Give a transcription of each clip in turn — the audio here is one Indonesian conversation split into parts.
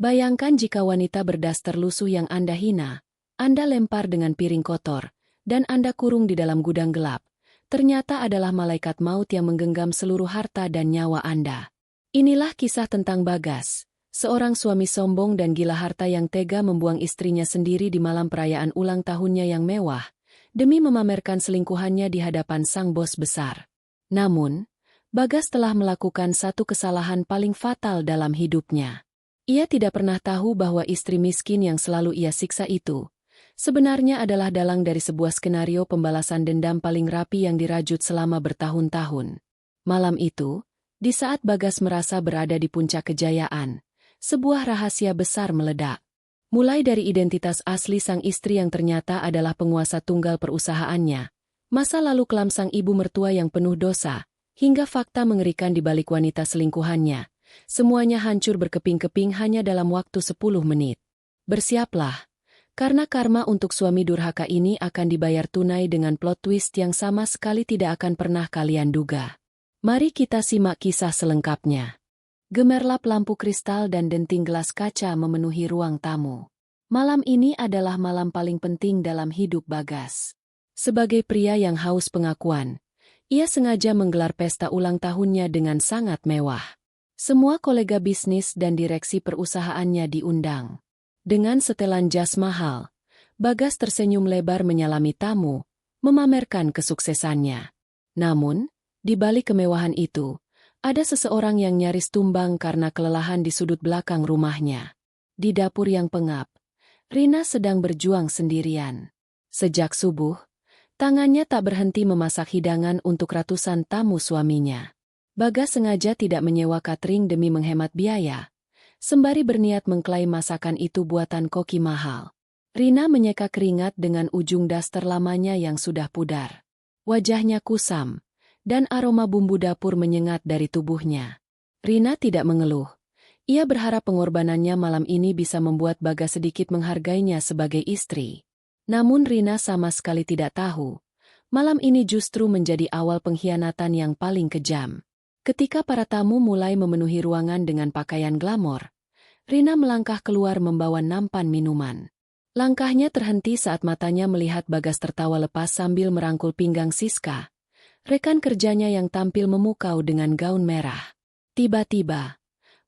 Bayangkan jika wanita berdaster lusuh yang Anda hina, Anda lempar dengan piring kotor, dan Anda kurung di dalam gudang gelap. Ternyata adalah malaikat maut yang menggenggam seluruh harta dan nyawa Anda. Inilah kisah tentang Bagas, seorang suami sombong dan gila harta yang tega membuang istrinya sendiri di malam perayaan ulang tahunnya yang mewah, demi memamerkan selingkuhannya di hadapan sang bos besar. Namun, Bagas telah melakukan satu kesalahan paling fatal dalam hidupnya. Ia tidak pernah tahu bahwa istri miskin yang selalu ia siksa itu sebenarnya adalah dalang dari sebuah skenario pembalasan dendam paling rapi yang dirajut selama bertahun-tahun. Malam itu, di saat Bagas merasa berada di puncak kejayaan, sebuah rahasia besar meledak. Mulai dari identitas asli sang istri yang ternyata adalah penguasa tunggal perusahaannya, masa lalu kelam sang ibu mertua yang penuh dosa, hingga fakta mengerikan di balik wanita selingkuhannya. Semuanya hancur berkeping-keping hanya dalam waktu 10 menit. Bersiaplah, karena karma untuk suami durhaka ini akan dibayar tunai dengan plot twist yang sama sekali tidak akan pernah kalian duga. Mari kita simak kisah selengkapnya. Gemerlap lampu kristal dan denting gelas kaca memenuhi ruang tamu. Malam ini adalah malam paling penting dalam hidup Bagas. Sebagai pria yang haus pengakuan, ia sengaja menggelar pesta ulang tahunnya dengan sangat mewah. Semua kolega bisnis dan direksi perusahaannya diundang. Dengan setelan jas mahal, Bagas tersenyum lebar menyalami tamu, memamerkan kesuksesannya. Namun, di balik kemewahan itu, ada seseorang yang nyaris tumbang karena kelelahan di sudut belakang rumahnya. Di dapur yang pengap, Rina sedang berjuang sendirian. Sejak subuh, tangannya tak berhenti memasak hidangan untuk ratusan tamu suaminya. Bagas sengaja tidak menyewa catering demi menghemat biaya, sembari berniat mengklaim masakan itu buatan koki mahal. Rina menyeka keringat dengan ujung daster lamanya yang sudah pudar. Wajahnya kusam, dan aroma bumbu dapur menyengat dari tubuhnya. Rina tidak mengeluh. Ia berharap pengorbanannya malam ini bisa membuat Bagas sedikit menghargainya sebagai istri. Namun Rina sama sekali tidak tahu, malam ini justru menjadi awal pengkhianatan yang paling kejam. Ketika para tamu mulai memenuhi ruangan dengan pakaian glamor, Rina melangkah keluar membawa nampan minuman. Langkahnya terhenti saat matanya melihat Bagas tertawa lepas sambil merangkul pinggang Siska, rekan kerjanya yang tampil memukau dengan gaun merah. Tiba-tiba,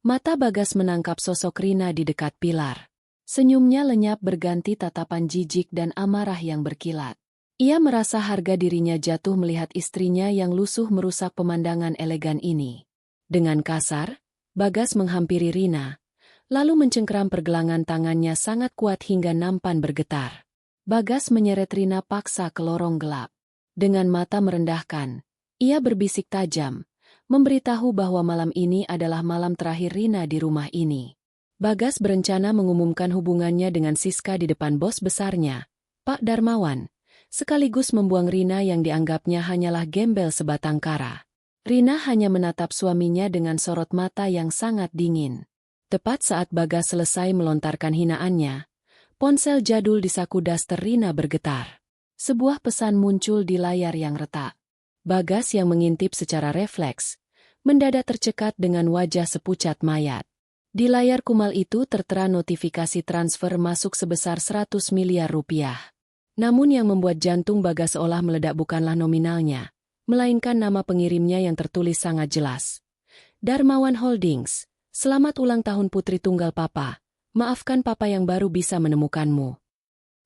mata Bagas menangkap sosok Rina di dekat pilar. Senyumnya lenyap berganti tatapan jijik dan amarah yang berkilat. Ia merasa harga dirinya jatuh melihat istrinya yang lusuh merusak pemandangan elegan ini. Dengan kasar, Bagas menghampiri Rina, lalu mencengkeram pergelangan tangannya sangat kuat hingga nampan bergetar. Bagas menyeret Rina paksa ke lorong gelap. Dengan mata merendahkan, ia berbisik tajam, memberitahu bahwa malam ini adalah malam terakhir Rina di rumah ini. Bagas berencana mengumumkan hubungannya dengan Siska di depan bos besarnya, Pak Darmawan, sekaligus membuang Rina yang dianggapnya hanyalah gembel sebatang kara. Rina hanya menatap suaminya dengan sorot mata yang sangat dingin. Tepat saat Bagas selesai melontarkan hinaannya, ponsel jadul di saku daster Rina bergetar. Sebuah pesan muncul di layar yang retak. Bagas yang mengintip secara refleks, mendadak tercekat dengan wajah sepucat mayat. Di layar kumal itu tertera notifikasi transfer masuk sebesar 100 miliar rupiah. Namun yang membuat jantung Bagas seolah meledak bukanlah nominalnya, melainkan nama pengirimnya yang tertulis sangat jelas. Darmawan Holdings, selamat ulang tahun putri tunggal papa, maafkan papa yang baru bisa menemukanmu.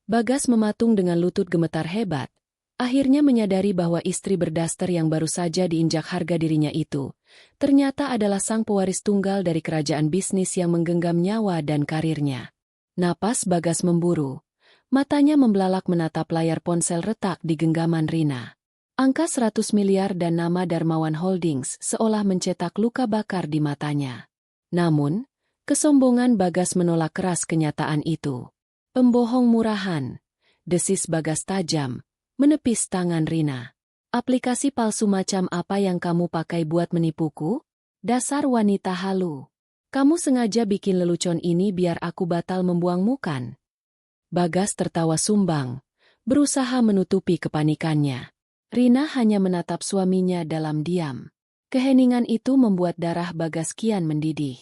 Bagas mematung dengan lutut gemetar hebat, akhirnya menyadari bahwa istri berdaster yang baru saja diinjak harga dirinya itu, ternyata adalah sang pewaris tunggal dari kerajaan bisnis yang menggenggam nyawa dan karirnya. Napas Bagas memburu. Matanya membelalak menatap layar ponsel retak di genggaman Rina. Angka 100 miliar dan nama Darmawan Holdings seolah mencetak luka bakar di matanya. Namun, kesombongan Bagas menolak keras kenyataan itu. Pembohong murahan, desis Bagas tajam, menepis tangan Rina. Aplikasi palsu macam apa yang kamu pakai buat menipuku? Dasar wanita halu. Kamu sengaja bikin lelucon ini biar aku batal membuangmu kan? Bagas tertawa sumbang, berusaha menutupi kepanikannya. Rina hanya menatap suaminya dalam diam. Keheningan itu membuat darah Bagas kian mendidih.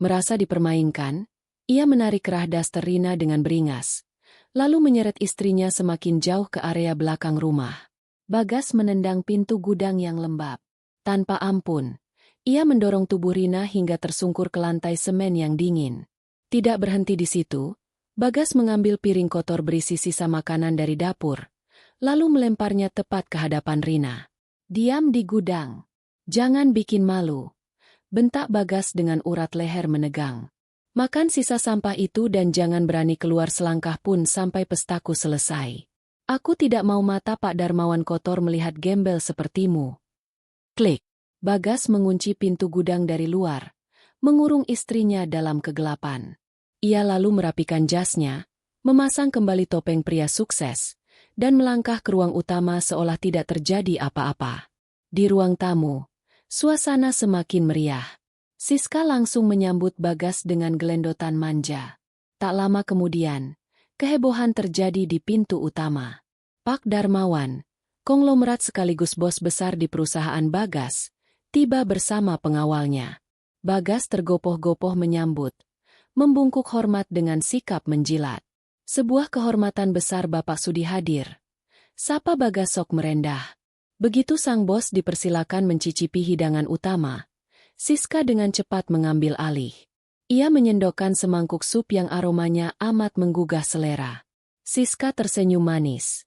Merasa dipermainkan, Ia menarik kerah daster Rina dengan beringas, lalu menyeret istrinya semakin jauh ke area belakang rumah. Bagas menendang pintu gudang yang lembab. Tanpa ampun, ia mendorong tubuh Rina hingga tersungkur ke lantai semen yang dingin. Tidak berhenti di situ, Bagas mengambil piring kotor berisi sisa makanan dari dapur, lalu melemparnya tepat ke hadapan Rina. "Diam di gudang. Jangan bikin malu," bentak Bagas dengan urat leher menegang. "Makan sisa sampah itu dan jangan berani keluar selangkah pun sampai pestaku selesai. Aku tidak mau mata Pak Darmawan kotor melihat gembel sepertimu." Klik. Bagas mengunci pintu gudang dari luar, mengurung istrinya dalam kegelapan. Ia lalu merapikan jasnya, memasang kembali topeng pria sukses, dan melangkah ke ruang utama seolah tidak terjadi apa-apa. Di ruang tamu, suasana semakin meriah. Siska langsung menyambut Bagas dengan gelendotan manja. Tak lama kemudian, kehebohan terjadi di pintu utama. Pak Darmawan, konglomerat sekaligus bos besar di perusahaan Bagas, tiba bersama pengawalnya. Bagas tergopoh-gopoh menyambut, membungkuk hormat dengan sikap menjilat. "Sebuah kehormatan besar Bapak Sudi hadir," sapa Bagas sok merendah. Begitu sang bos dipersilakan mencicipi hidangan utama, Siska dengan cepat mengambil alih. Ia menyendokkan semangkuk sup yang aromanya amat menggugah selera. Siska tersenyum manis.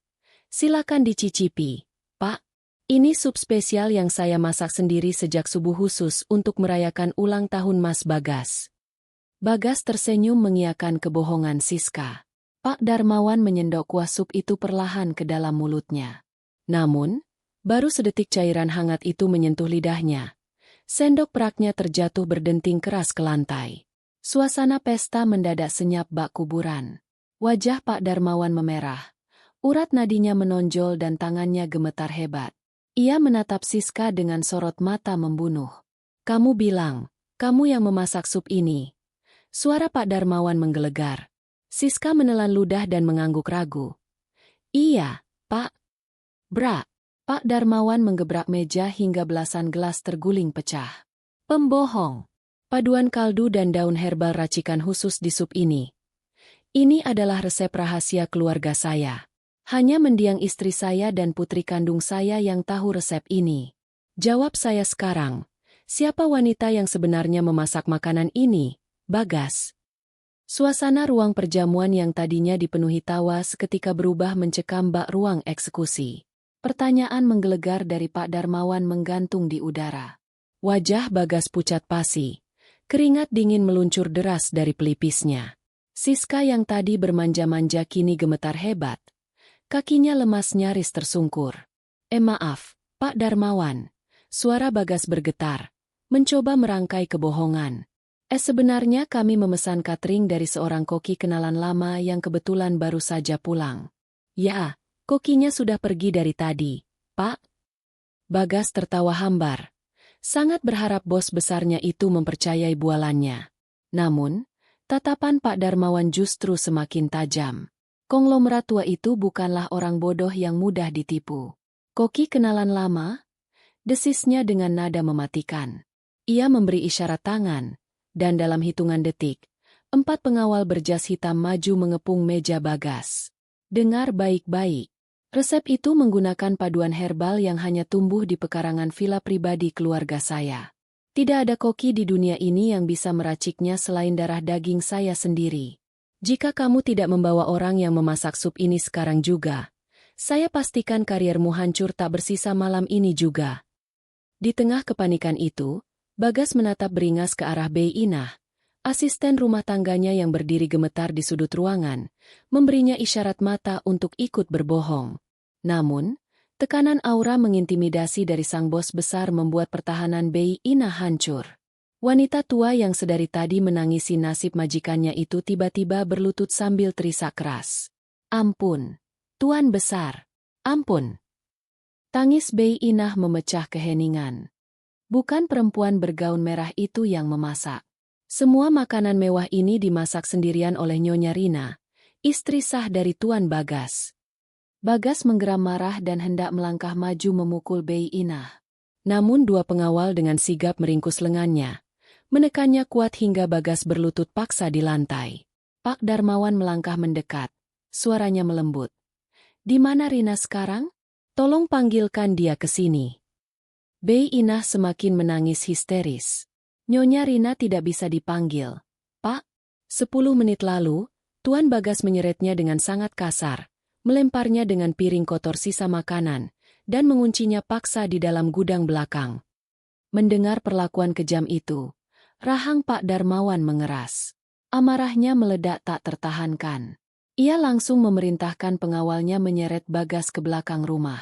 "Silakan dicicipi, Pak. Ini sup spesial yang saya masak sendiri sejak subuh khusus untuk merayakan ulang tahun Mas Bagas." Bagas tersenyum mengiyakan kebohongan Siska. Pak Darmawan menyendok kuah sup itu perlahan ke dalam mulutnya. Namun, baru sedetik cairan hangat itu menyentuh lidahnya. Sendok peraknya terjatuh berdenting keras ke lantai. Suasana pesta mendadak senyap bak kuburan. Wajah Pak Darmawan memerah. Urat nadinya menonjol dan tangannya gemetar hebat. Ia menatap Siska dengan sorot mata membunuh. "Kamu bilang, kamu yang memasak sup ini?" Suara Pak Darmawan menggelegar. Siska menelan ludah dan mengangguk ragu. "Iya, Pak." "Bra." Pak Darmawan menggebrak meja hingga belasan gelas terguling pecah. "Pembohong. Paduan kaldu dan daun herbal racikan khusus di sup ini. Ini adalah resep rahasia keluarga saya. Hanya mendiang istri saya dan putri kandung saya yang tahu resep ini. Jawab saya sekarang, siapa wanita yang sebenarnya memasak makanan ini, Bagas?" Suasana ruang perjamuan yang tadinya dipenuhi tawa seketika berubah mencekam bak ruang eksekusi. Pertanyaan menggelegar dari Pak Darmawan menggantung di udara. Wajah Bagas pucat pasi. Keringat dingin meluncur deras dari pelipisnya. Siska yang tadi bermanja-manja kini gemetar hebat. Kakinya lemas nyaris tersungkur. Maaf, Pak Darmawan." Suara Bagas bergetar, mencoba merangkai kebohongan. Sebenarnya kami memesan catering dari seorang koki kenalan lama yang kebetulan baru saja pulang." "Ya, kokinya sudah pergi dari tadi, Pak." Bagas tertawa hambar. Sangat berharap bos besarnya itu mempercayai bualannya. Namun, tatapan Pak Darmawan justru semakin tajam. Konglomerat tua itu bukanlah orang bodoh yang mudah ditipu. "Koki kenalan lama?" desisnya dengan nada mematikan. Ia memberi isyarat tangan, dan dalam hitungan detik, 4 pengawal berjas hitam maju mengepung meja Bagas. "Dengar baik-baik. Resep itu menggunakan paduan herbal yang hanya tumbuh di pekarangan villa pribadi keluarga saya. Tidak ada koki di dunia ini yang bisa meraciknya selain darah daging saya sendiri. Jika kamu tidak membawa orang yang memasak sup ini sekarang juga, saya pastikan kariermu hancur tak bersisa malam ini juga." Di tengah kepanikan itu, Bagas menatap beringas ke arah Bei Inah, asisten rumah tangganya yang berdiri gemetar di sudut ruangan, memberinya isyarat mata untuk ikut berbohong. Namun, tekanan aura mengintimidasi dari sang bos besar membuat pertahanan Bei Inah hancur. Wanita tua yang sedari tadi menangisi nasib majikannya itu tiba-tiba berlutut sambil terisak keras. "Ampun, Tuan Besar, ampun." Tangis Bei Inah memecah keheningan. Bukan perempuan bergaun merah itu yang memasak. Semua makanan mewah ini dimasak sendirian oleh Nyonya Rina, istri sah dari Tuan Bagas. Bagas menggeram marah dan hendak melangkah maju memukul Bei Inah. Namun 2 pengawal dengan sigap meringkus lengannya, menekannya kuat hingga Bagas berlutut paksa di lantai. Pak Darmawan melangkah mendekat, suaranya melembut. "Di mana Rina sekarang? Tolong panggilkan dia ke sini." Bei Inah semakin menangis histeris. "Nyonya Rina tidak bisa dipanggil, Pak." 10 menit lalu, Tuan Bagas menyeretnya dengan sangat kasar, melemparnya dengan piring kotor sisa makanan, dan menguncinya paksa di dalam gudang belakang. Mendengar perlakuan kejam itu, rahang Pak Darmawan mengeras. Amarahnya meledak tak tertahankan. Ia langsung memerintahkan pengawalnya menyeret Bagas ke belakang rumah.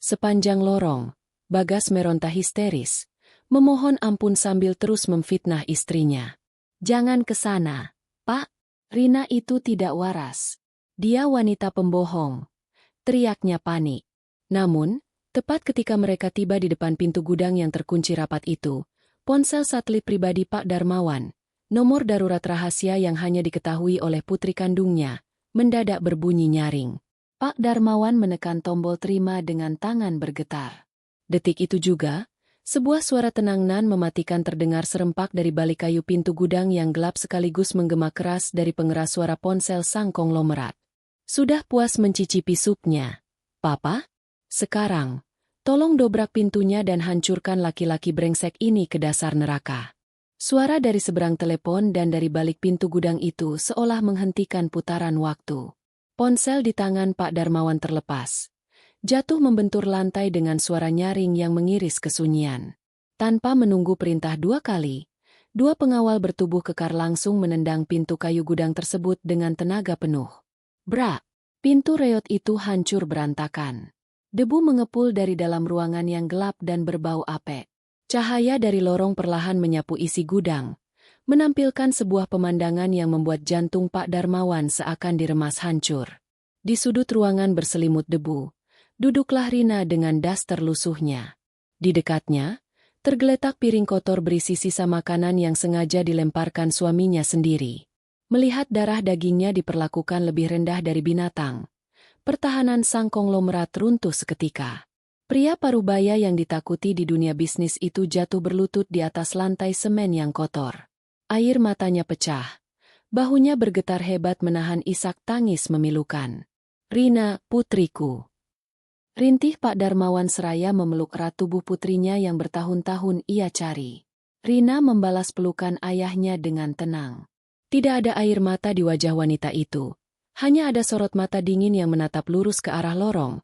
Sepanjang lorong, Bagas meronta histeris, memohon ampun sambil terus memfitnah istrinya. "Jangan ke sana, Pak. Rina itu tidak waras. Dia wanita pembohong," teriaknya panik. Namun, tepat ketika mereka tiba di depan pintu gudang yang terkunci rapat itu, ponsel satelit pribadi Pak Darmawan, nomor darurat rahasia yang hanya diketahui oleh putri kandungnya, mendadak berbunyi nyaring. Pak Darmawan menekan tombol terima dengan tangan bergetar. Detik itu juga, sebuah suara tenang nan mematikan terdengar serempak dari balik kayu pintu gudang yang gelap sekaligus menggema keras dari pengeras suara ponsel sang konglomerat. "Sudah puas mencicipi supnya, Papa? Sekarang, tolong dobrak pintunya dan hancurkan laki-laki brengsek ini ke dasar neraka." Suara dari seberang telepon dan dari balik pintu gudang itu seolah menghentikan putaran waktu. Ponsel di tangan Pak Darmawan terlepas, jatuh membentur lantai dengan suara nyaring yang mengiris kesunyian. Tanpa menunggu perintah 2 kali, 2 pengawal bertubuh kekar langsung menendang pintu kayu gudang tersebut dengan tenaga penuh. Brak! Pintu reot itu hancur berantakan. Debu mengepul dari dalam ruangan yang gelap dan berbau apek. Cahaya dari lorong perlahan menyapu isi gudang, menampilkan sebuah pemandangan yang membuat jantung Pak Darmawan seakan diremas hancur. Di sudut ruangan berselimut debu, duduklah Rina dengan daster lusuhnya. Di dekatnya, tergeletak piring kotor berisi sisa makanan yang sengaja dilemparkan suaminya sendiri. Melihat darah dagingnya diperlakukan lebih rendah dari binatang, pertahanan sang konglomerat runtuh seketika. Pria parubaya yang ditakuti di dunia bisnis itu jatuh berlutut di atas lantai semen yang kotor. Air matanya pecah. Bahunya bergetar hebat menahan isak tangis memilukan. "Rina, putriku." Rintih Pak Darmawan seraya memeluk erat tubuh putrinya yang bertahun-tahun ia cari. Rina membalas pelukan ayahnya dengan tenang. Tidak ada air mata di wajah wanita itu. Hanya ada sorot mata dingin yang menatap lurus ke arah lorong,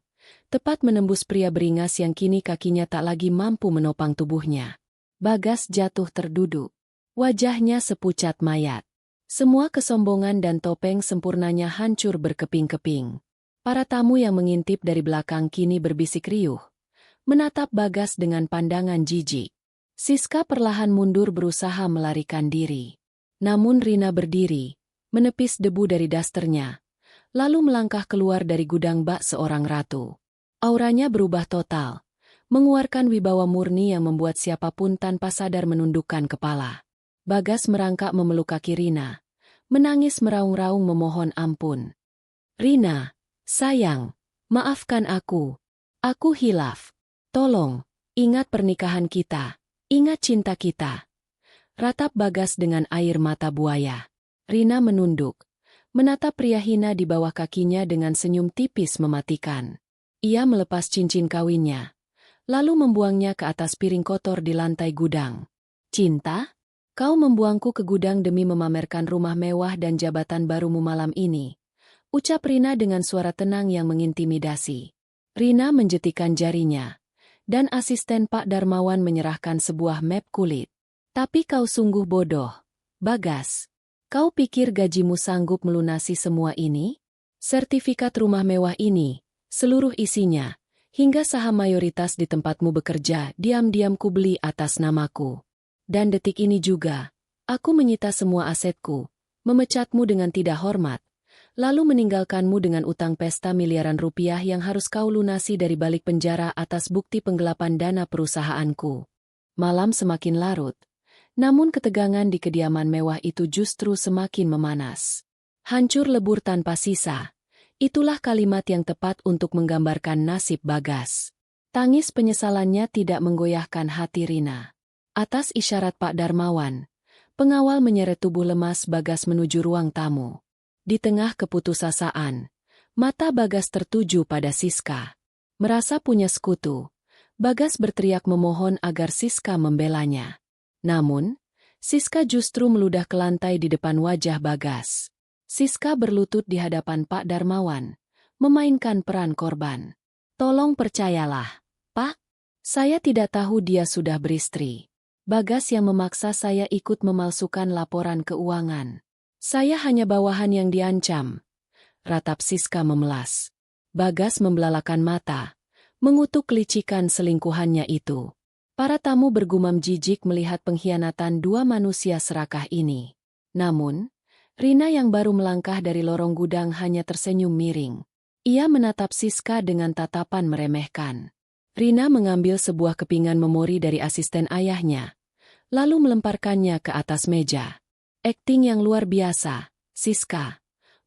tepat menembus pria beringas yang kini kakinya tak lagi mampu menopang tubuhnya. Bagas jatuh terduduk. Wajahnya sepucat mayat. Semua kesombongan dan topeng sempurnanya hancur berkeping-keping. Para tamu yang mengintip dari belakang kini berbisik riuh, menatap Bagas dengan pandangan jijik. Siska perlahan mundur berusaha melarikan diri. Namun Rina berdiri, menepis debu dari dasternya, lalu melangkah keluar dari gudang bak seorang ratu. Auranya berubah total, mengeluarkan wibawa murni yang membuat siapapun tanpa sadar menundukkan kepala. Bagas merangkak memeluk kaki Rina, menangis meraung-raung memohon ampun. "Rina, sayang, maafkan aku. Aku hilaf. Tolong, ingat pernikahan kita, ingat cinta kita." Ratap Bagas dengan air mata buaya. Rina menunduk, menatap pria hina di bawah kakinya dengan senyum tipis mematikan. Ia melepas cincin kawinnya, lalu membuangnya ke atas piring kotor di lantai gudang. "Cinta? Kau membuangku ke gudang demi memamerkan rumah mewah dan jabatan barumu malam ini," ucap Rina dengan suara tenang yang mengintimidasi. Rina menjetikan jarinya, dan asisten Pak Darmawan menyerahkan sebuah map kulit. "Tapi kau sungguh bodoh, Bagas. Kau pikir gajimu sanggup melunasi semua ini? Sertifikat rumah mewah ini, seluruh isinya, hingga saham mayoritas di tempatmu bekerja, diam-diam kubeli atas namaku. Dan detik ini juga, aku menyita semua asetku, memecatmu dengan tidak hormat, lalu meninggalkanmu dengan utang pesta miliaran rupiah yang harus kau lunasi dari balik penjara atas bukti penggelapan dana perusahaanku." Malam semakin larut, namun ketegangan di kediaman mewah itu justru semakin memanas. Hancur lebur tanpa sisa. Itulah kalimat yang tepat untuk menggambarkan nasib Bagas. Tangis penyesalannya tidak menggoyahkan hati Rina. Atas isyarat Pak Darmawan, Pengawal menyeret tubuh lemas Bagas menuju ruang tamu. Di tengah keputusasaan, mata Bagas tertuju pada Siska. Merasa punya sekutu, Bagas berteriak memohon agar Siska membelanya. Namun, Siska justru meludah ke lantai di depan wajah Bagas. Siska berlutut di hadapan Pak Darmawan, memainkan peran korban. "Tolong percayalah, Pak. Saya tidak tahu dia sudah beristri. Bagas yang memaksa saya ikut memalsukan laporan keuangan. Saya hanya bawahan yang diancam." Ratap Siska memelas. Bagas membelalakan mata, mengutuk kelicikan selingkuhannya itu. Para tamu bergumam jijik melihat pengkhianatan dua manusia serakah ini. Namun, Rina yang baru melangkah dari lorong gudang hanya tersenyum miring. Ia menatap Siska dengan tatapan meremehkan. Rina mengambil sebuah kepingan memori dari asisten ayahnya, lalu melemparkannya ke atas meja. "Akting yang luar biasa, Siska,"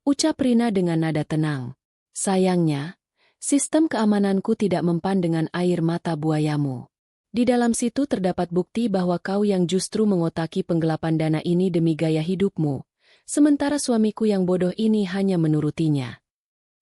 ucap Rina dengan nada tenang. "Sayangnya, sistem keamananku tidak mempan dengan air mata buayamu. Di dalam situ terdapat bukti bahwa kau yang justru mengotaki penggelapan dana ini demi gaya hidupmu, sementara suamiku yang bodoh ini hanya menurutinya."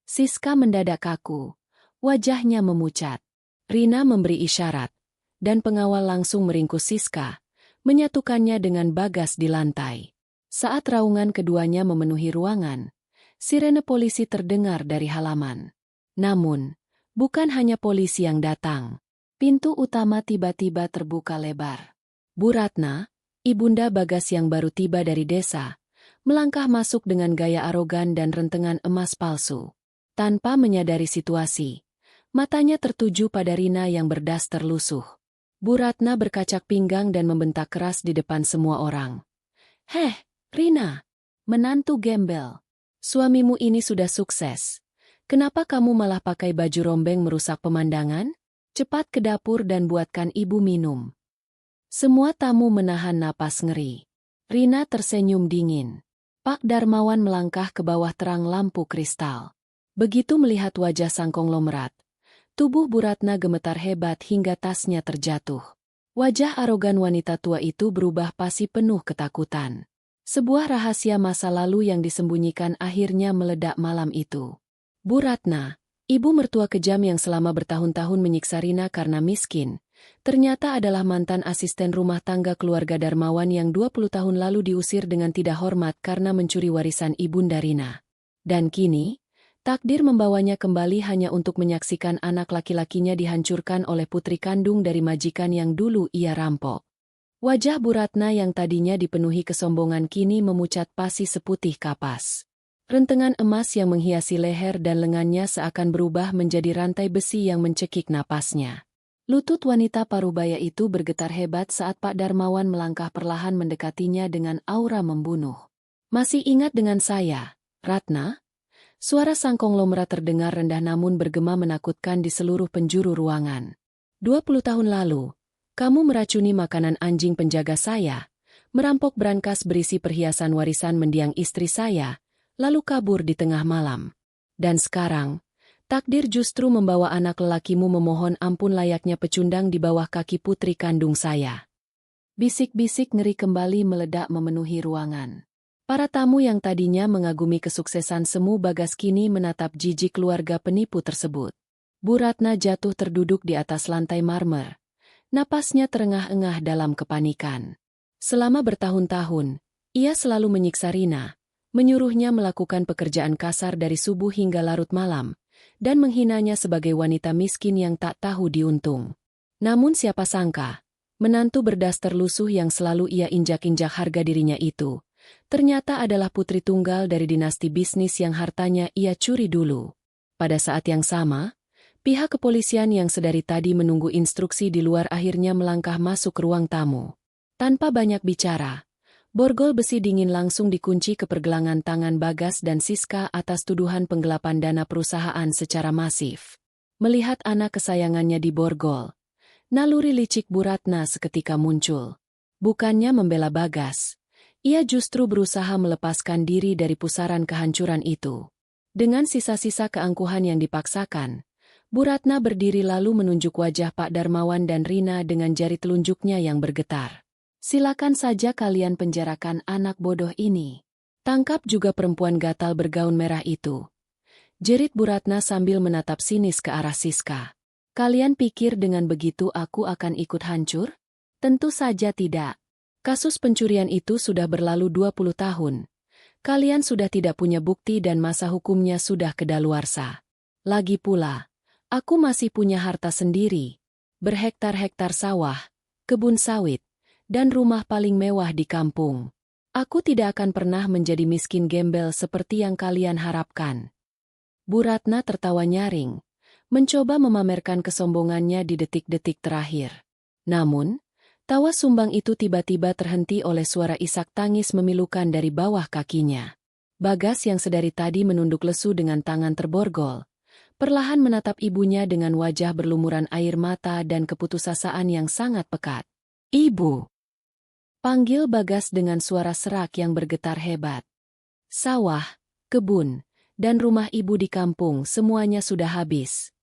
Siska mendadak kaku, wajahnya memucat. Rina memberi isyarat, dan pengawal langsung meringkus Siska, menyatukannya dengan Bagas di lantai. Saat raungan keduanya memenuhi ruangan, sirene polisi terdengar dari halaman. Namun, bukan hanya polisi yang datang. Pintu utama tiba-tiba terbuka lebar. Bu Ratna, ibunda Bagas yang baru tiba dari desa, melangkah masuk dengan gaya arogan dan rentengan emas palsu. Tanpa menyadari situasi, matanya tertuju pada Rina yang berdaster lusuh. Bu Ratna berkacak pinggang dan membentak keras di depan semua orang. "Heh, Rina, menantu gembel. Suamimu ini sudah sukses. Kenapa kamu malah pakai baju rombeng merusak pemandangan? Cepat ke dapur dan buatkan ibu minum." Semua tamu menahan napas ngeri. Rina tersenyum dingin. Pak Darmawan melangkah ke bawah terang lampu kristal. Begitu melihat wajah sang konglomerat, tubuh Bu Ratna gemetar hebat hingga tasnya terjatuh. Wajah arogan wanita tua itu berubah pasi penuh ketakutan. Sebuah rahasia masa lalu yang disembunyikan akhirnya meledak malam itu. Bu Ratna, ibu mertua kejam yang selama bertahun-tahun menyiksa Rina karena miskin, ternyata adalah mantan asisten rumah tangga keluarga Darmawan yang 20 tahun lalu diusir dengan tidak hormat karena mencuri warisan ibunda Rina. Dan kini, takdir membawanya kembali hanya untuk menyaksikan anak laki-lakinya dihancurkan oleh putri kandung dari majikan yang dulu ia rampok. Wajah Bu Ratna yang tadinya dipenuhi kesombongan kini memucat pasi seputih kapas. Rentengan emas yang menghiasi leher dan lengannya seakan berubah menjadi rantai besi yang mencekik napasnya. Lutut wanita parubaya itu bergetar hebat saat Pak Darmawan melangkah perlahan mendekatinya dengan aura membunuh. "Masih ingat dengan saya, Ratna?" Suara sang konglomerat terdengar rendah namun bergema menakutkan di seluruh penjuru ruangan. 20 tahun lalu, kamu meracuni makanan anjing penjaga saya, merampok brankas berisi perhiasan warisan mendiang istri saya, lalu kabur di tengah malam. Dan sekarang, takdir justru membawa anak lelakimu memohon ampun layaknya pecundang di bawah kaki putri kandung saya. Bisik-bisik ngeri kembali meledak memenuhi ruangan. Para tamu yang tadinya mengagumi kesuksesan semu Bagas kini menatap jijik keluarga penipu tersebut. Bu Ratna jatuh terduduk di atas lantai marmer. Napasnya terengah-engah dalam kepanikan. Selama bertahun-tahun, ia selalu menyiksa Rina, menyuruhnya melakukan pekerjaan kasar dari subuh hingga larut malam, dan menghinanya sebagai wanita miskin yang tak tahu diuntung. Namun siapa sangka, menantu berdaster lusuh yang selalu ia injak-injak harga dirinya itu, ternyata adalah putri tunggal dari dinasti bisnis yang hartanya ia curi dulu. Pada saat yang sama, pihak kepolisian yang sedari tadi menunggu instruksi di luar akhirnya melangkah masuk ruang tamu. Tanpa banyak bicara, borgol besi dingin langsung dikunci ke pergelangan tangan Bagas dan Siska atas tuduhan penggelapan dana perusahaan secara masif. Melihat anak kesayangannya diborgol, naluri licik Bu Ratna seketika muncul. Bukannya membela Bagas, ia justru berusaha melepaskan diri dari pusaran kehancuran itu. Dengan sisa-sisa keangkuhan yang dipaksakan, Bu Ratna berdiri lalu menunjuk wajah Pak Darmawan dan Rina dengan jari telunjuknya yang bergetar. Silakan saja kalian penjarakan anak bodoh ini. Tangkap juga perempuan gatal bergaun merah itu. Jerit Bu Ratna sambil menatap sinis ke arah Siska. Kalian pikir dengan begitu aku akan ikut hancur? Tentu saja tidak. Kasus pencurian itu sudah berlalu 20 tahun. Kalian sudah tidak punya bukti dan masa hukumnya sudah kedaluarsa. Lagi pula, aku masih punya harta sendiri. Berhektar-hektar sawah, kebun sawit, dan rumah paling mewah di kampung. Aku tidak akan pernah menjadi miskin gembel seperti yang kalian harapkan. Bu Ratna tertawa nyaring, mencoba memamerkan kesombongannya di detik-detik terakhir. Namun, tawa sumbang itu tiba-tiba terhenti oleh suara isak tangis memilukan dari bawah kakinya. Bagas yang sedari tadi menunduk lesu dengan tangan terborgol, perlahan menatap ibunya dengan wajah berlumuran air mata dan keputusasaan yang sangat pekat. "Ibu!" panggil Bagas dengan suara serak yang bergetar hebat. Sawah, kebun, dan rumah ibu di kampung semuanya sudah habis.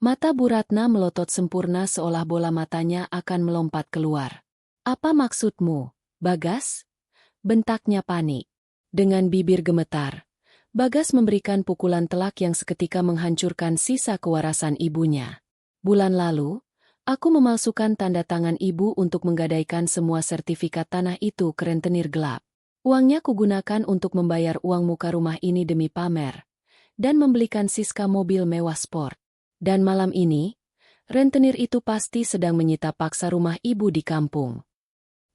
Mata Bu Ratna melotot sempurna seolah bola matanya akan melompat keluar. "Apa maksudmu, Bagas?" bentaknya panik. Dengan bibir gemetar, Bagas memberikan pukulan telak yang seketika menghancurkan sisa kewarasan ibunya. "Bulan lalu, aku memalsukan tanda tangan ibu untuk menggadaikan semua sertifikat tanah itu ke rentenir gelap. Uangnya kugunakan untuk membayar uang muka rumah ini demi pamer, dan membelikan Siska mobil mewah sport. Dan malam ini, rentenir itu pasti sedang menyita paksa rumah ibu di kampung."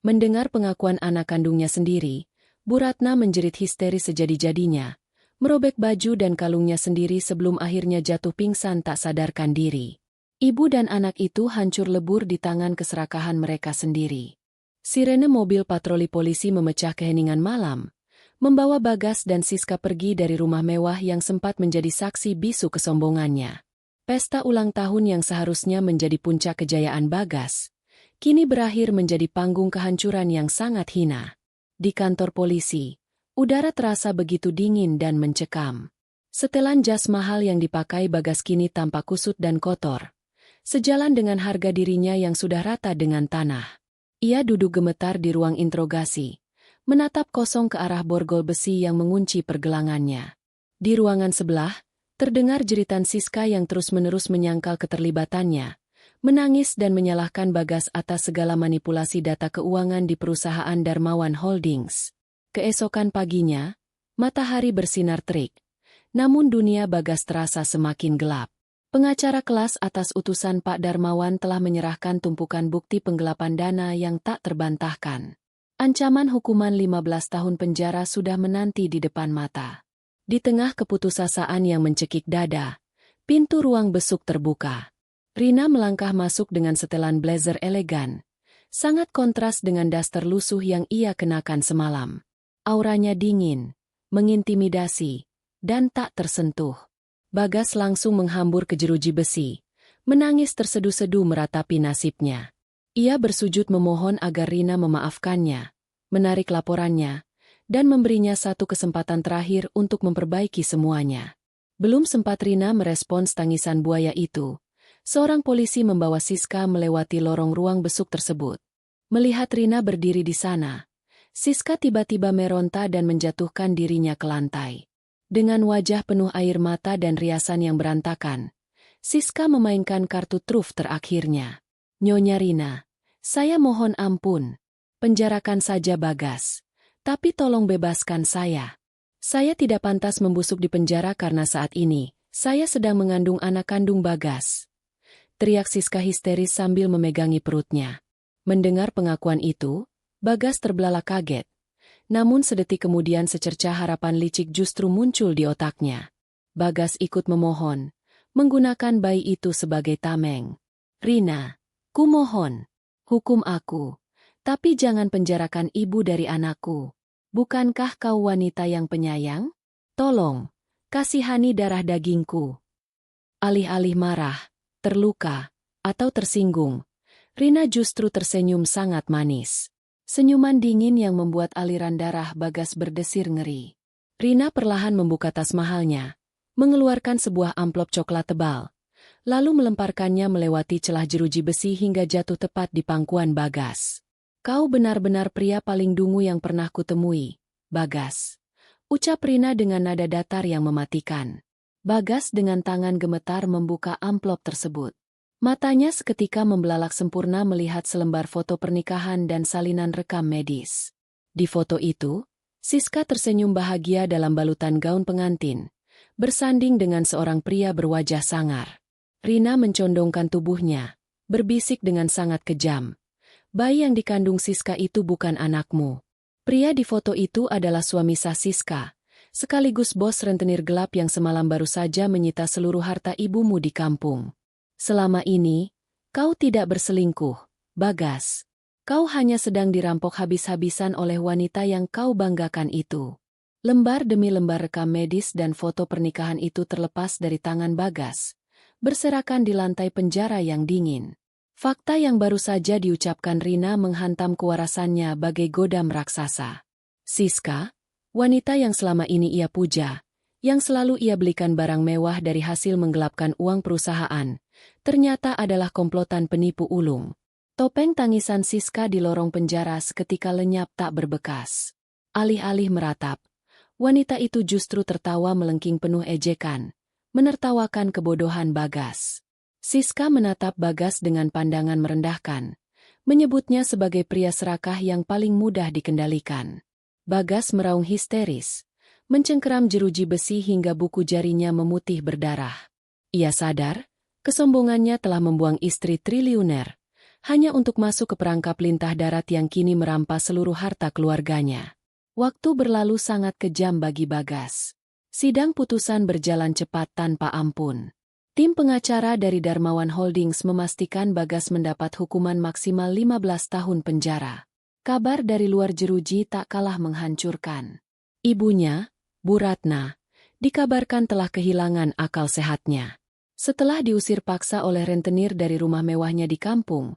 Mendengar pengakuan anak kandungnya sendiri, Bu Ratna menjerit histeris sejadi-jadinya, merobek baju dan kalungnya sendiri sebelum akhirnya jatuh pingsan tak sadarkan diri. Ibu dan anak itu hancur lebur di tangan keserakahan mereka sendiri. Sirene mobil patroli polisi memecah keheningan malam, membawa Bagas dan Siska pergi dari rumah mewah yang sempat menjadi saksi bisu kesombongannya. Pesta ulang tahun yang seharusnya menjadi puncak kejayaan Bagas, kini berakhir menjadi panggung kehancuran yang sangat hina. Di kantor polisi, udara terasa begitu dingin dan mencekam. Setelan jas mahal yang dipakai Bagas kini tampak kusut dan kotor, sejalan dengan harga dirinya yang sudah rata dengan tanah. Ia duduk gemetar di ruang interogasi, menatap kosong ke arah borgol besi yang mengunci pergelangannya. Di ruangan sebelah, terdengar jeritan Siska yang terus-menerus menyangkal keterlibatannya, menangis dan menyalahkan Bagas atas segala manipulasi data keuangan di perusahaan Darmawan Holdings. Keesokan paginya, matahari bersinar terik, namun dunia Bagas terasa semakin gelap. Pengacara kelas atas utusan Pak Darmawan telah menyerahkan tumpukan bukti penggelapan dana yang tak terbantahkan. Ancaman hukuman 15 tahun penjara sudah menanti di depan mata. Di tengah keputusasaan yang mencekik dada, pintu ruang besuk terbuka. Rina melangkah masuk dengan setelan blazer elegan, sangat kontras dengan daster lusuh yang ia kenakan semalam. Auranya dingin, mengintimidasi, dan tak tersentuh. Bagas langsung menghambur ke jeruji besi, menangis tersedu-sedu meratapi nasibnya. Ia bersujud memohon agar Rina memaafkannya, menarik laporannya, dan memberinya satu kesempatan terakhir untuk memperbaiki semuanya. Belum sempat Rina merespons tangisan buaya itu, seorang polisi membawa Siska melewati lorong ruang besuk tersebut. Melihat Rina berdiri di sana, Siska tiba-tiba meronta dan menjatuhkan dirinya ke lantai. Dengan wajah penuh air mata dan riasan yang berantakan, Siska memainkan kartu truf terakhirnya. "Nyonya Rina, saya mohon ampun. Penjarakan saja Bagas. Tapi tolong bebaskan saya. Saya tidak pantas membusuk di penjara karena saat ini, saya sedang mengandung anak kandung Bagas." Teriak Siska histeris sambil memegangi perutnya. Mendengar pengakuan itu, Bagas terbelalak kaget. Namun sedetik kemudian secercah harapan licik justru muncul di otaknya. Bagas ikut memohon, menggunakan bayi itu sebagai tameng. "Rina, kumohon, hukum aku. Tapi jangan penjarakan ibu dari anakku. Bukankah kau wanita yang penyayang? Tolong, kasihani darah dagingku." Alih-alih marah, terluka, atau tersinggung, Rina justru tersenyum sangat manis. Senyuman dingin yang membuat aliran darah Bagas berdesir ngeri. Rina perlahan membuka tas mahalnya, mengeluarkan sebuah amplop coklat tebal, lalu melemparkannya melewati celah jeruji besi hingga jatuh tepat di pangkuan Bagas. Kau benar-benar pria paling dungu yang pernah kutemui, Bagas. Ucap Rina dengan nada datar yang mematikan. Bagas dengan tangan gemetar membuka amplop tersebut. Matanya seketika membelalak sempurna melihat selembar foto pernikahan dan salinan rekam medis. Di foto itu, Siska tersenyum bahagia dalam balutan gaun pengantin, bersanding dengan seorang pria berwajah sangar. Rina mencondongkan tubuhnya, berbisik dengan sangat kejam. Bayi yang dikandung Siska itu bukan anakmu. Pria di foto itu adalah suami sah Siska, sekaligus bos rentenir gelap yang semalam baru saja menyita seluruh harta ibumu di kampung. Selama ini, kau tidak berselingkuh, Bagas. Kau hanya sedang dirampok habis-habisan oleh wanita yang kau banggakan itu. Lembar demi lembar rekam medis dan foto pernikahan itu terlepas dari tangan Bagas, berserakan di lantai penjara yang dingin. Fakta yang baru saja diucapkan Rina menghantam kewarasannya bagai godam raksasa. Siska, wanita yang selama ini ia puja, yang selalu ia belikan barang mewah dari hasil menggelapkan uang perusahaan, ternyata adalah komplotan penipu ulung. Topeng tangisan Siska di lorong penjara seketika lenyap tak berbekas. Alih-alih meratap, wanita itu justru tertawa melengking penuh ejekan, menertawakan kebodohan Bagas. Siska menatap Bagas dengan pandangan merendahkan, menyebutnya sebagai pria serakah yang paling mudah dikendalikan. Bagas meraung histeris, mencengkeram jeruji besi hingga buku jarinya memutih berdarah. Ia sadar, kesombongannya telah membuang istri triliuner, hanya untuk masuk ke perangkap lintah darat yang kini merampas seluruh harta keluarganya. Waktu berlalu sangat kejam bagi Bagas. Sidang putusan berjalan cepat tanpa ampun. Tim pengacara dari Darmawan Holdings memastikan Bagas mendapat hukuman maksimal 15 tahun penjara. Kabar dari luar jeruji tak kalah menghancurkan. Ibunya, Bu Ratna, dikabarkan telah kehilangan akal sehatnya. Setelah diusir paksa oleh rentenir dari rumah mewahnya di kampung,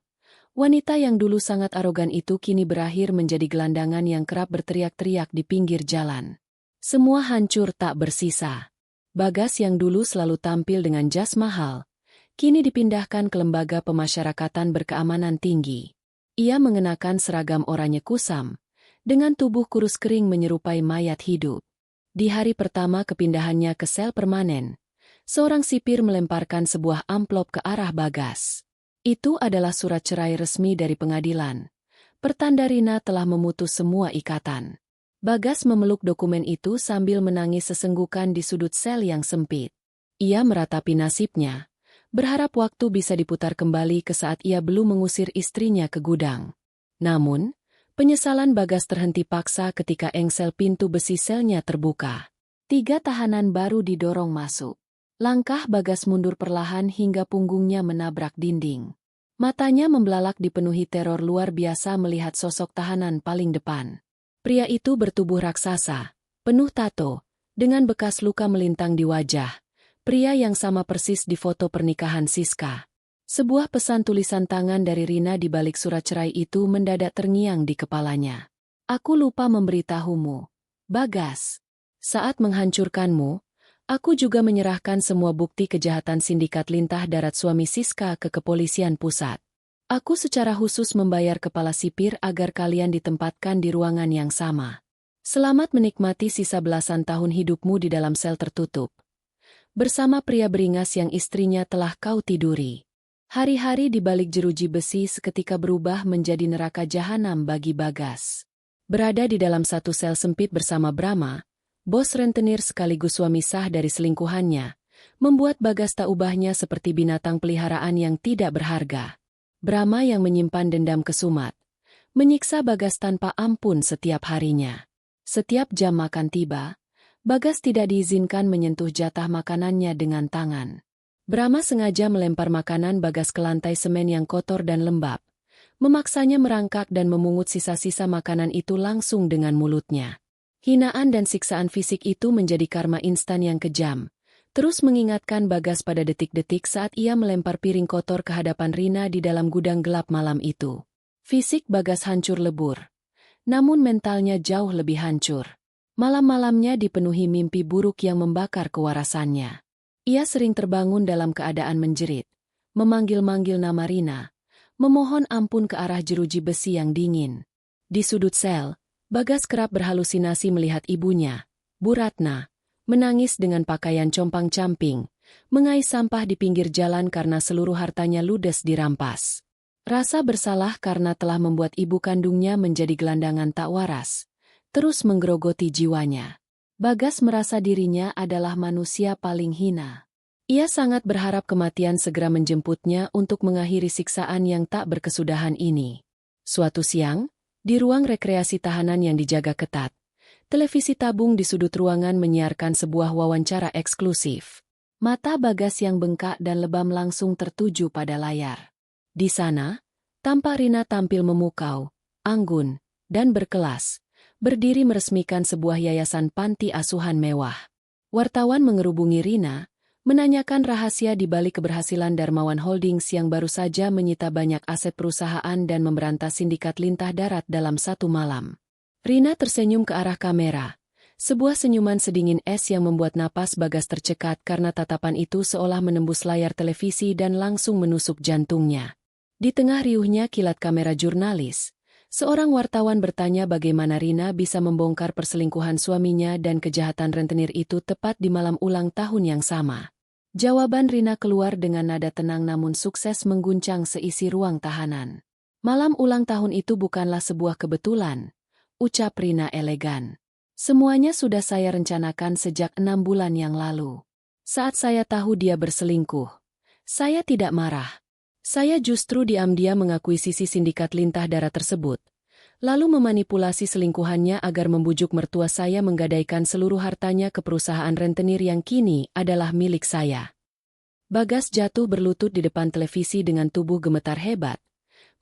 wanita yang dulu sangat arogan itu kini berakhir menjadi gelandangan yang kerap berteriak-teriak di pinggir jalan. Semua hancur tak bersisa. Bagas yang dulu selalu tampil dengan jas mahal, kini dipindahkan ke lembaga pemasyarakatan berkeamanan tinggi. Ia mengenakan seragam oranye kusam, dengan tubuh kurus kering menyerupai mayat hidup. Di hari pertama kepindahannya ke sel permanen, seorang sipir melemparkan sebuah amplop ke arah Bagas. Itu adalah surat cerai resmi dari pengadilan. Pertanda Rina telah memutus semua ikatan. Bagas memeluk dokumen itu sambil menangis sesenggukan di sudut sel yang sempit. Ia meratapi nasibnya, berharap waktu bisa diputar kembali ke saat ia belum mengusir istrinya ke gudang. Namun, penyesalan Bagas terhenti paksa ketika engsel pintu besi selnya terbuka. 3 tahanan baru didorong masuk. Langkah Bagas mundur perlahan hingga punggungnya menabrak dinding. Matanya membelalak dipenuhi teror luar biasa melihat sosok tahanan paling depan. Pria itu bertubuh raksasa, penuh tato, dengan bekas luka melintang di wajah. Pria yang sama persis di foto pernikahan Siska. Sebuah pesan tulisan tangan dari Rina di balik surat cerai itu mendadak terngiang di kepalanya. Aku lupa memberitahumu, Bagas. Saat menghancurkanmu, aku juga menyerahkan semua bukti kejahatan sindikat lintah darat suami Siska ke kepolisian pusat. Aku secara khusus membayar kepala sipir agar kalian ditempatkan di ruangan yang sama. Selamat menikmati sisa belasan tahun hidupmu di dalam sel tertutup. Bersama pria beringas yang istrinya telah kau tiduri. Hari-hari di balik jeruji besi seketika berubah menjadi neraka jahanam bagi Bagas. Berada di dalam satu sel sempit bersama Brahma, bos rentenir sekaligus suami sah dari selingkuhannya, membuat Bagas tak ubahnya seperti binatang peliharaan yang tidak berharga. Brahma yang menyimpan dendam kesumat, menyiksa Bagas tanpa ampun setiap harinya. Setiap jam makan tiba, Bagas tidak diizinkan menyentuh jatah makanannya dengan tangan. Brahma sengaja melempar makanan Bagas ke lantai semen yang kotor dan lembab, memaksanya merangkak dan memungut sisa-sisa makanan itu langsung dengan mulutnya. Hinaan dan siksaan fisik itu menjadi karma instan yang kejam, terus mengingatkan Bagas pada detik-detik saat ia melempar piring kotor ke hadapan Rina di dalam gudang gelap malam itu. Fisik Bagas hancur lebur, namun mentalnya jauh lebih hancur. Malam-malamnya dipenuhi mimpi buruk yang membakar kewarasannya. Ia sering terbangun dalam keadaan menjerit, memanggil-manggil nama Rina, memohon ampun ke arah jeruji besi yang dingin. Di sudut sel, Bagas kerap berhalusinasi melihat ibunya, Bu Ratna, menangis dengan pakaian compang-camping, mengais sampah di pinggir jalan karena seluruh hartanya ludes dirampas. Rasa bersalah karena telah membuat ibu kandungnya menjadi gelandangan tak waras, terus menggerogoti jiwanya. Bagas merasa dirinya adalah manusia paling hina. Ia sangat berharap kematian segera menjemputnya untuk mengakhiri siksaan yang tak berkesudahan ini. Suatu siang, di ruang rekreasi tahanan yang dijaga ketat, televisi tabung di sudut ruangan menyiarkan sebuah wawancara eksklusif. Mata Bagas yang bengkak dan lebam langsung tertuju pada layar. Di sana, tampak Rina tampil memukau, anggun, dan berkelas, berdiri meresmikan sebuah yayasan panti asuhan mewah. Wartawan mengerubungi Rina, menanyakan rahasia di balik keberhasilan Darmawan Holdings yang baru saja menyita banyak aset perusahaan dan memberantas sindikat lintah darat dalam satu malam. Rina tersenyum ke arah kamera. Sebuah senyuman sedingin es yang membuat napas Bagas tercekat karena tatapan itu seolah menembus layar televisi dan langsung menusuk jantungnya. Di tengah riuhnya kilat kamera jurnalis, seorang wartawan bertanya bagaimana Rina bisa membongkar perselingkuhan suaminya dan kejahatan rentenir itu tepat di malam ulang tahun yang sama. Jawaban Rina keluar dengan nada tenang namun sukses mengguncang seisi ruang tahanan. Malam ulang tahun itu bukanlah sebuah kebetulan, ucap Rina elegan. Semuanya sudah saya rencanakan sejak 6 bulan yang lalu. Saat saya tahu dia berselingkuh, saya tidak marah. Saya justru diam-diam mengakuisisi sindikat lintah darat tersebut, lalu memanipulasi selingkuhannya agar membujuk mertua saya menggadaikan seluruh hartanya ke perusahaan rentenir yang kini adalah milik saya. Bagas jatuh berlutut di depan televisi dengan tubuh gemetar hebat,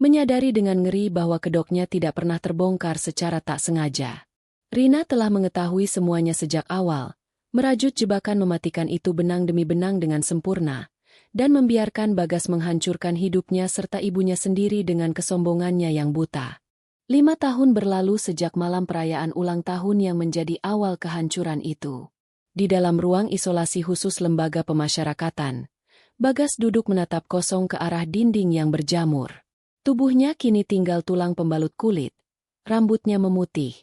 menyadari dengan ngeri bahwa kedoknya tidak pernah terbongkar secara tak sengaja. Rina telah mengetahui semuanya sejak awal, merajut jebakan mematikan itu benang demi benang dengan sempurna, dan membiarkan Bagas menghancurkan hidupnya serta ibunya sendiri dengan kesombongannya yang buta. 5 tahun berlalu sejak malam perayaan ulang tahun yang menjadi awal kehancuran itu. Di dalam ruang isolasi khusus lembaga pemasyarakatan, Bagas duduk menatap kosong ke arah dinding yang berjamur. Tubuhnya kini tinggal tulang pembalut kulit, rambutnya memutih,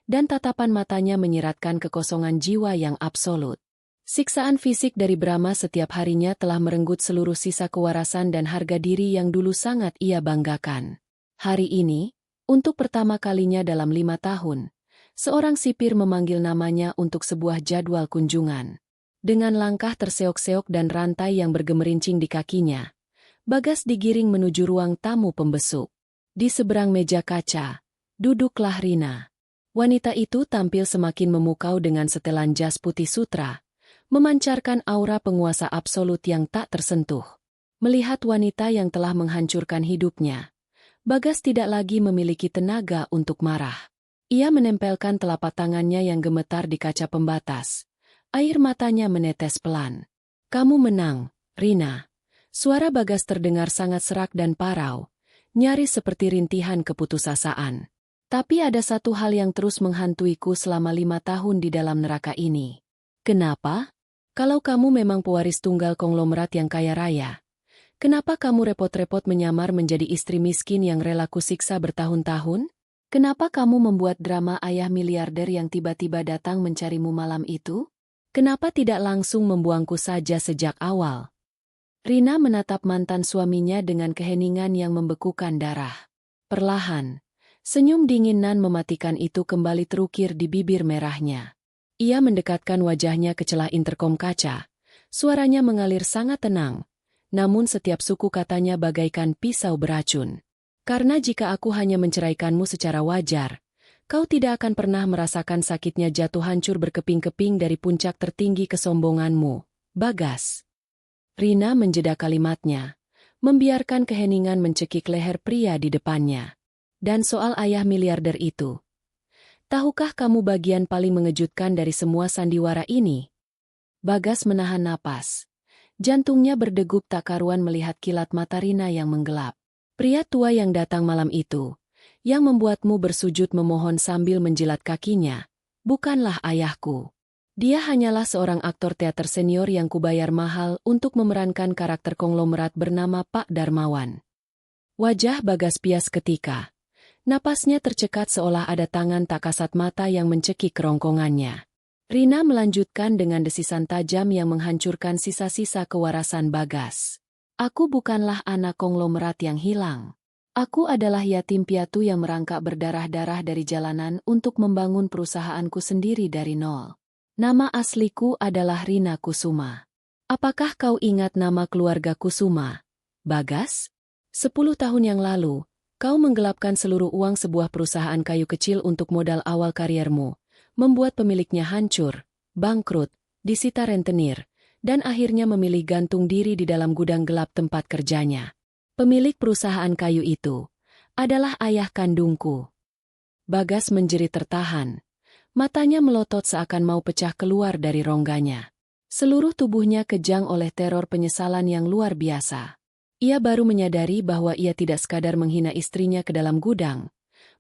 dan tatapan matanya menyiratkan kekosongan jiwa yang absolut. Siksaan fisik dari Brahma setiap harinya telah merenggut seluruh sisa kewarasan dan harga diri yang dulu sangat ia banggakan. Hari ini, untuk pertama kalinya dalam 5 tahun, seorang sipir memanggil namanya untuk sebuah jadwal kunjungan. Dengan langkah terseok-seok dan rantai yang bergemerincing di kakinya, Bagas digiring menuju ruang tamu pembesuk. Di seberang meja kaca, duduklah Rina. Wanita itu tampil semakin memukau dengan setelan jas putih sutra, memancarkan aura penguasa absolut yang tak tersentuh. Melihat wanita yang telah menghancurkan hidupnya, Bagas tidak lagi memiliki tenaga untuk marah. Ia menempelkan telapak tangannya yang gemetar di kaca pembatas. Air matanya menetes pelan. "Kamu menang, Rina." Suara Bagas terdengar sangat serak dan parau, nyaris seperti rintihan keputusasaan. Tapi ada satu hal yang terus menghantuiku selama 5 tahun di dalam neraka ini. Kenapa? Kalau kamu memang pewaris tunggal konglomerat yang kaya raya, kenapa kamu repot-repot menyamar menjadi istri miskin yang rela kusiksa bertahun-tahun? Kenapa kamu membuat drama ayah miliarder yang tiba-tiba datang mencarimu malam itu? Kenapa tidak langsung membuangku saja sejak awal? Rina menatap mantan suaminya dengan keheningan yang membekukan darah. Perlahan, senyum dingin nan mematikan itu kembali terukir di bibir merahnya. Ia mendekatkan wajahnya ke celah interkom kaca. Suaranya mengalir sangat tenang, namun setiap suku katanya bagaikan pisau beracun. Karena jika aku hanya menceraikanmu secara wajar, kau tidak akan pernah merasakan sakitnya jatuh hancur berkeping-keping dari puncak tertinggi kesombonganmu, Bagas. Rina menjeda kalimatnya, membiarkan keheningan mencekik leher pria di depannya. Dan soal ayah miliarder itu, tahukah kamu bagian paling mengejutkan dari semua sandiwara ini? Bagas menahan napas. Jantungnya berdegup tak karuan melihat kilat mata Rina yang menggelap. Pria tua yang datang malam itu, yang membuatmu bersujud memohon sambil menjilat kakinya, bukanlah ayahku. Dia hanyalah seorang aktor teater senior yang kubayar mahal untuk memerankan karakter konglomerat bernama Pak Darmawan. Wajah Bagas pias ketika. Napasnya tercekat seolah ada tangan tak kasat mata yang mencekik kerongkongannya. Rina melanjutkan dengan desisan tajam yang menghancurkan sisa-sisa kewarasan Bagas. Aku bukanlah anak konglomerat yang hilang. Aku adalah yatim piatu yang merangkak berdarah-darah dari jalanan untuk membangun perusahaanku sendiri dari nol. Nama asliku adalah Rina Kusuma. Apakah kau ingat nama keluarga Kusuma, Bagas? 10 tahun yang lalu, kau menggelapkan seluruh uang sebuah perusahaan kayu kecil untuk modal awal kariermu, membuat pemiliknya hancur, bangkrut, disita rentenir, dan akhirnya memilih gantung diri di dalam gudang gelap tempat kerjanya. Pemilik perusahaan kayu itu adalah ayah kandungku. Bagas menjerit tertahan. Matanya melotot seakan mau pecah keluar dari rongganya. Seluruh tubuhnya kejang oleh teror penyesalan yang luar biasa. Ia baru menyadari bahwa ia tidak sekadar menghina istrinya ke dalam gudang,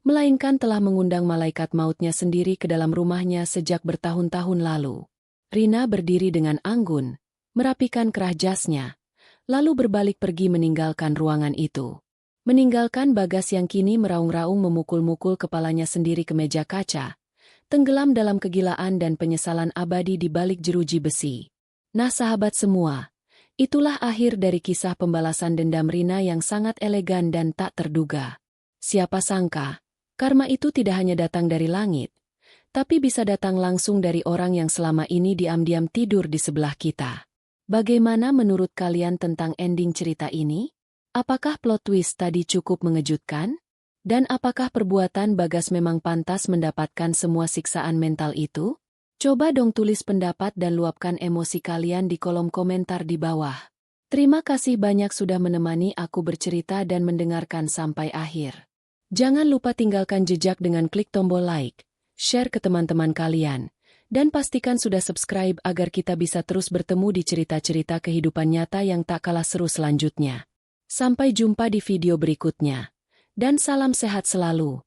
melainkan telah mengundang malaikat mautnya sendiri ke dalam rumahnya sejak bertahun-tahun lalu. Rina berdiri dengan anggun, merapikan kerah jasnya, lalu berbalik pergi meninggalkan ruangan itu. Meninggalkan Bagas yang kini meraung-raung memukul-mukul kepalanya sendiri ke meja kaca, tenggelam dalam kegilaan dan penyesalan abadi di balik jeruji besi. Nah sahabat semua, itulah akhir dari kisah pembalasan dendam Rina yang sangat elegan dan tak terduga. Siapa sangka, karma itu tidak hanya datang dari langit, tapi bisa datang langsung dari orang yang selama ini diam-diam tidur di sebelah kita. Bagaimana menurut kalian tentang ending cerita ini? Apakah plot twist tadi cukup mengejutkan? Dan apakah perbuatan Bagas memang pantas mendapatkan semua siksaan mental itu? Coba dong tulis pendapat dan luapkan emosi kalian di kolom komentar di bawah. Terima kasih banyak sudah menemani aku bercerita dan mendengarkan sampai akhir. Jangan lupa tinggalkan jejak dengan klik tombol like, share ke teman-teman kalian, dan pastikan sudah subscribe agar kita bisa terus bertemu di cerita-cerita kehidupan nyata yang tak kalah seru selanjutnya. Sampai jumpa di video berikutnya. Dan salam sehat selalu.